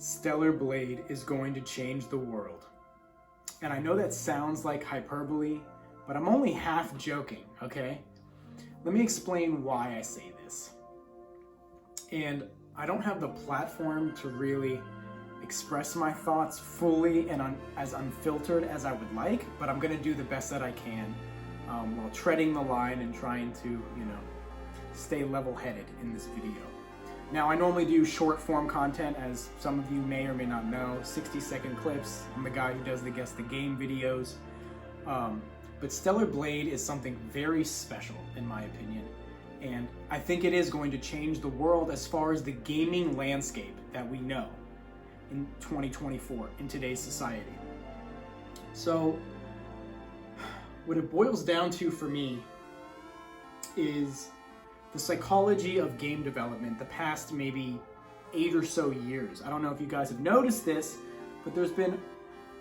Stellar Blade is going to change the world. And I know that sounds like hyperbole, but I'm only half joking, okay? Let me explain why I say this. And I don't have the platform to really express my thoughts fully and as unfiltered as I would like, but I'm gonna do the best that I can while treading the line and trying to, stay level-headed in this video. Now, I normally do short-form content, as some of you may or may not know, 60-second clips. I'm the guy who does the Guess the Game videos. But Stellar Blade is something very special, in my opinion. And I think it is going to change the world as far as the gaming landscape that we know in 2024, in today's society. So, what it boils down to for me is the psychology of game development the past maybe 8 or so years. I don't know if you guys have noticed this, but there's been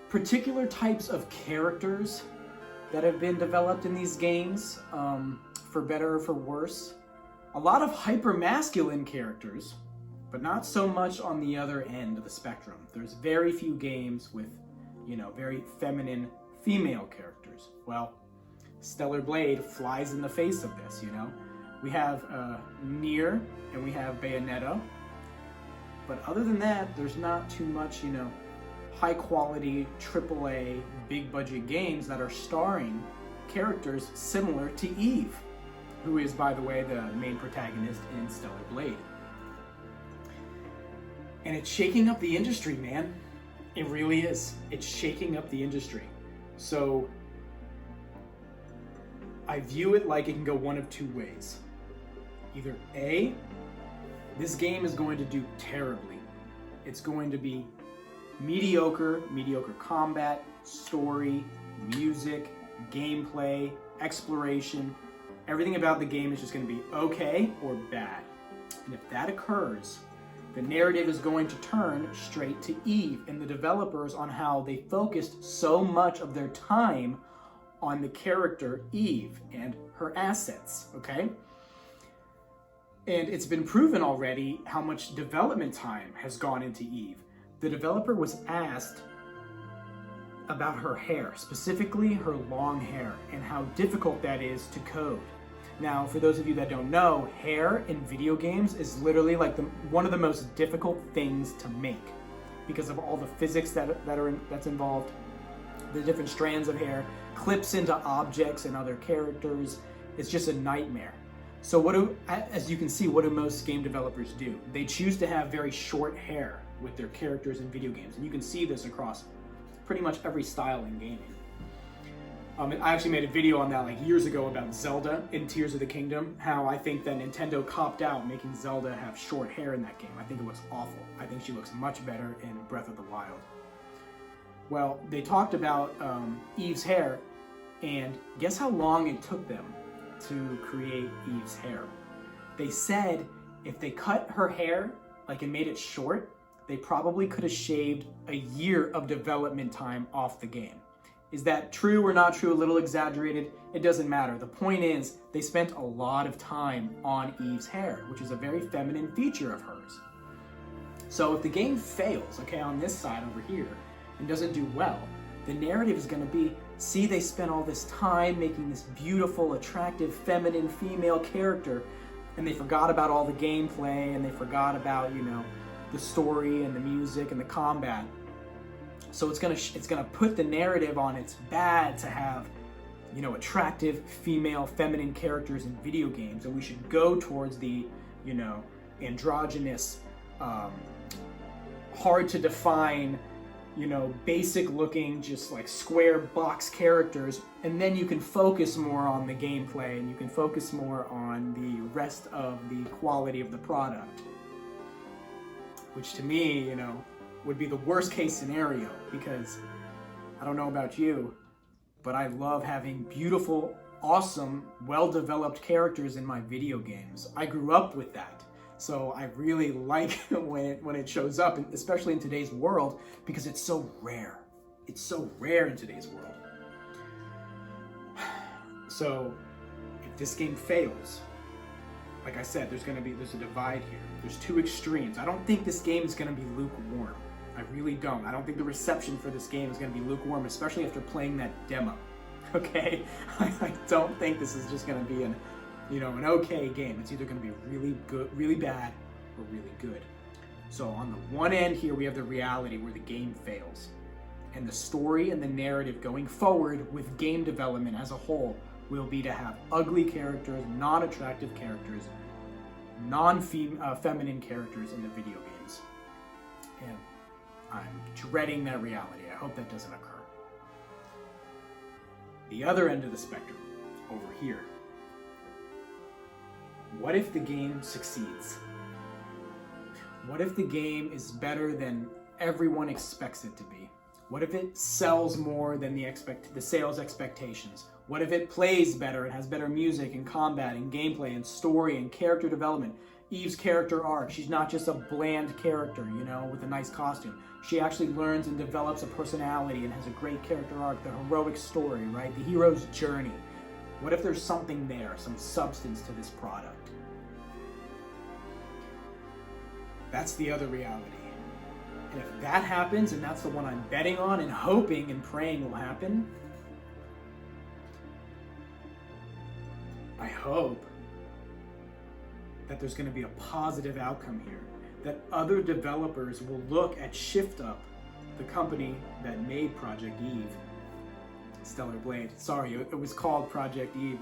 particular types of characters that have been developed in these games, for better or for worse. A lot of hyper-masculine characters, but not so much on the other end of the spectrum. There's very few games with, very feminine female characters. Well, Stellar Blade flies in the face of this, We have Neir and we have Bayonetta. But other than that, there's not too much, high quality AAA big budget games that are starring characters similar to Eve, who is, by the way, the main protagonist in Stellar Blade. And it's shaking up the industry, man. It really is. It's shaking up the industry. So I view it like it can go one of two ways. Either A, this game is going to do terribly. It's going to be mediocre combat, story, music, gameplay, exploration. Everything about the game is just going to be okay or bad. And if that occurs, the narrative is going to turn straight to Eve and the developers on how they focused so much of their time on the character Eve and her assets, okay? And it's been proven already how much development time has gone into Eve. The developer was asked about her hair, specifically her long hair, and how difficult that is to code. Now, for those of you that don't know, hair in video games is literally like one of the most difficult things to make because of all the physics that's involved, the different strands of hair, clips into objects and other characters. It's just a nightmare. So as you can see, what do most game developers do? They choose to have very short hair with their characters in video games. And you can see this across pretty much every style in gaming. I actually made a video on that like years ago about Zelda in Tears of the Kingdom, how I think that Nintendo copped out making Zelda have short hair in that game. I think it looks awful. I think she looks much better in Breath of the Wild. Well, they talked about Eve's hair, and guess how long it took them to create Eve's hair? They said if they cut her hair, and made it short, they probably could have shaved a year of development time off the game. Is that true or not true? A little exaggerated? It doesn't matter. The point is, they spent a lot of time on Eve's hair, which is a very feminine feature of hers. So if the game fails, on this side over here, and doesn't do well, the narrative is going to be, see, they spent all this time making this beautiful, attractive, feminine, female character, and they forgot about all the gameplay, and they forgot about, the story and the music and the combat. So it's gonna put the narrative on its bad to have, attractive female, feminine characters in video games, and we should go towards the, androgynous, hard to define, basic looking, just like square box characters, and then you can focus more on the gameplay and you can focus more on the rest of the quality of the product. Which to me, would be the worst case scenario, because I don't know about you, but I love having beautiful, awesome, well-developed characters in my video games. I grew up with that. So I really like when it shows up, especially in today's world, because it's so rare. It's so rare in today's world. So if this game fails, like I said, there's a divide here. There's two extremes. I don't think this game is going to be lukewarm. I really don't. I don't think the reception for this game is going to be lukewarm, especially after playing that demo. Okay? I don't think this is just going to be an okay game. It's either going to be really good, really bad, or really good. So on the one end here, we have the reality where the game fails. And the story and the narrative going forward with game development as a whole will be to have ugly characters, non-attractive characters, non-feminine characters in the video games. And I'm dreading that reality. I hope that doesn't occur. The other end of the spectrum, over here. What if the game succeeds? What if the game is better than everyone expects it to be? What if it sells more than the sales expectations? What if it plays better and has better music and combat and gameplay and story and character development? Eve's character arc, she's not just a bland character, with a nice costume. She actually learns and develops a personality and has a great character arc, the heroic story, right? The hero's journey. What if there's something there, some substance to this product? That's the other reality. And if that happens, and that's the one I'm betting on and hoping and praying will happen, I hope that there's going to be a positive outcome here. That other developers will look at Shift Up, the company that made Project Eve, Stellar Blade. Sorry, it was called Project Eve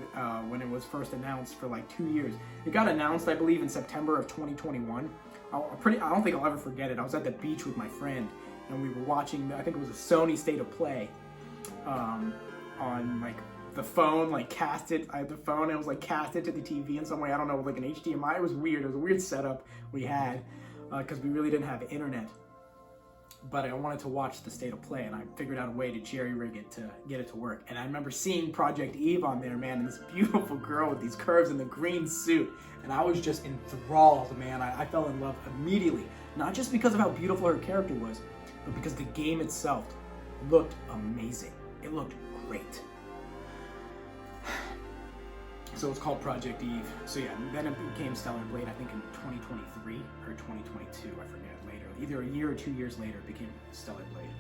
when it was first announced for like 2 years. It got announced, I believe, in September of 2021. I don't think I'll ever forget it. I was at the beach with my friend, and we were watching, I think it was a Sony State of Play on like the phone, like casted. I had the phone, and it was like casted to the TV in some way. I don't know, like an HDMI. It was weird. It was a weird setup we had because we really didn't have internet. But I wanted to watch the State of Play, and I figured out a way to jerry-rig it to get it to work. And I remember seeing Project Eve on there, man, and this beautiful girl with these curves in the green suit. And I was just enthralled, man. I fell in love immediately. Not just because of how beautiful her character was, but because the game itself looked amazing. It looked great. So it's called Project Eve. So yeah, then it became Stellar Blade, I think in 2023 or 2022, I forget, later. Either a year or 2 years later, it became Stellar Blade.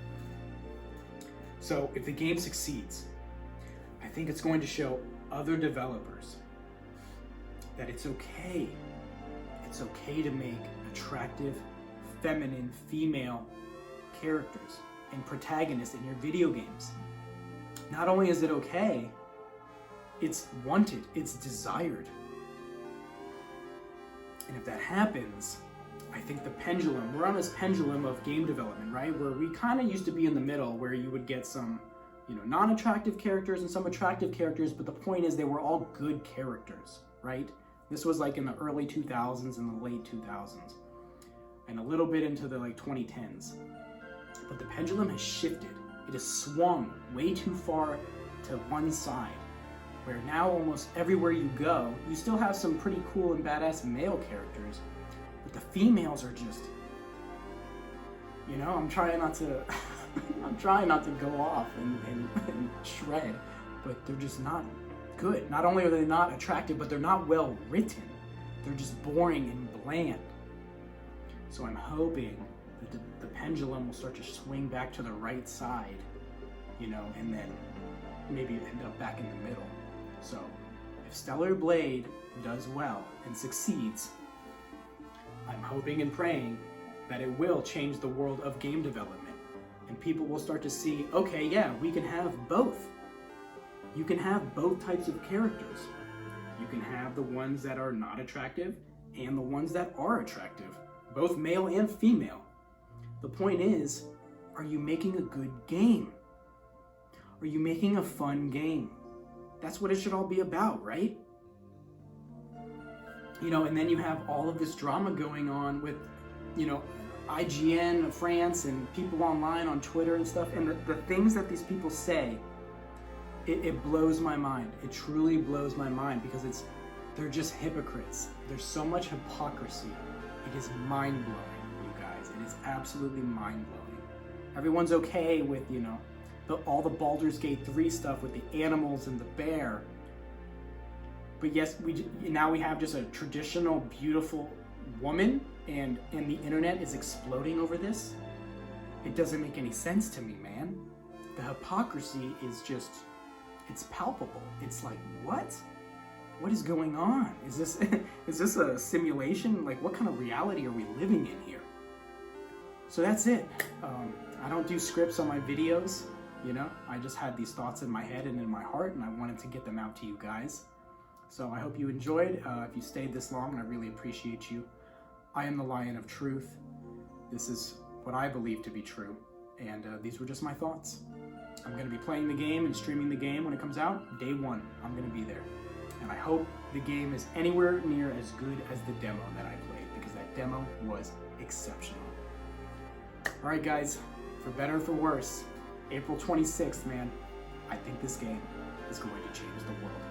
So if the game succeeds, I think it's going to show other developers that it's okay. It's okay to make attractive, feminine, female characters and protagonists in your video games. Not only is it okay, it's wanted, it's desired. And if that happens, I think the pendulum, we're on this pendulum of game development, right? Where we kind of used to be in the middle, where you would get some, non-attractive characters and some attractive characters, but the point is they were all good characters, right? This was like in the early 2000s and the late 2000s, and a little bit into the like 2010s. But the pendulum has shifted. It has swung way too far to one side, where now almost everywhere you go, you still have some pretty cool and badass male characters, but the females are just, I'm trying not to, go off and shred, but they're just not good. Not only are they not attractive, but they're not well written. They're just boring and bland. So I'm hoping that the pendulum will start to swing back to the right side, and then maybe end up back in the middle. So if Stellar Blade does well and succeeds, I'm hoping and praying that it will change the world of game development, and people will start to see, okay, yeah, we can have both. You can have both types of characters. You can have the ones that are not attractive and the ones that are attractive, both male and female. The point is, are you making a good game? Are you making a fun game? That's what it should all be about, right? And then you have all of this drama going on with, IGN France and people online on Twitter and stuff. And the things that these people say, it blows my mind. It truly blows my mind because they're just hypocrites. There's so much hypocrisy. It is mind-blowing, you guys. It is absolutely mind-blowing. Everyone's okay with, all the Baldur's Gate 3 stuff with the animals and the bear. But yes, now we have just a traditional, beautiful woman, and the internet is exploding over this. It doesn't make any sense to me, man. The hypocrisy is just, it's palpable. It's like, what? What is going on? Is this is this a simulation? Like, what kind of reality are we living in here? So that's it. I don't do scripts on my videos, you know? I just had these thoughts in my head and in my heart, and I wanted to get them out to you guys. So I hope you enjoyed. If you stayed this long, I really appreciate you. I am the Lion of Truth. This is what I believe to be true, and these were just my thoughts. I'm going to be playing the game and streaming the game when it comes out. Day one, I'm going to be there. And I hope the game is anywhere near as good as the demo that I played, because that demo was exceptional. Alright guys, for better or for worse, April 26th, man, I think this game is going to change the world.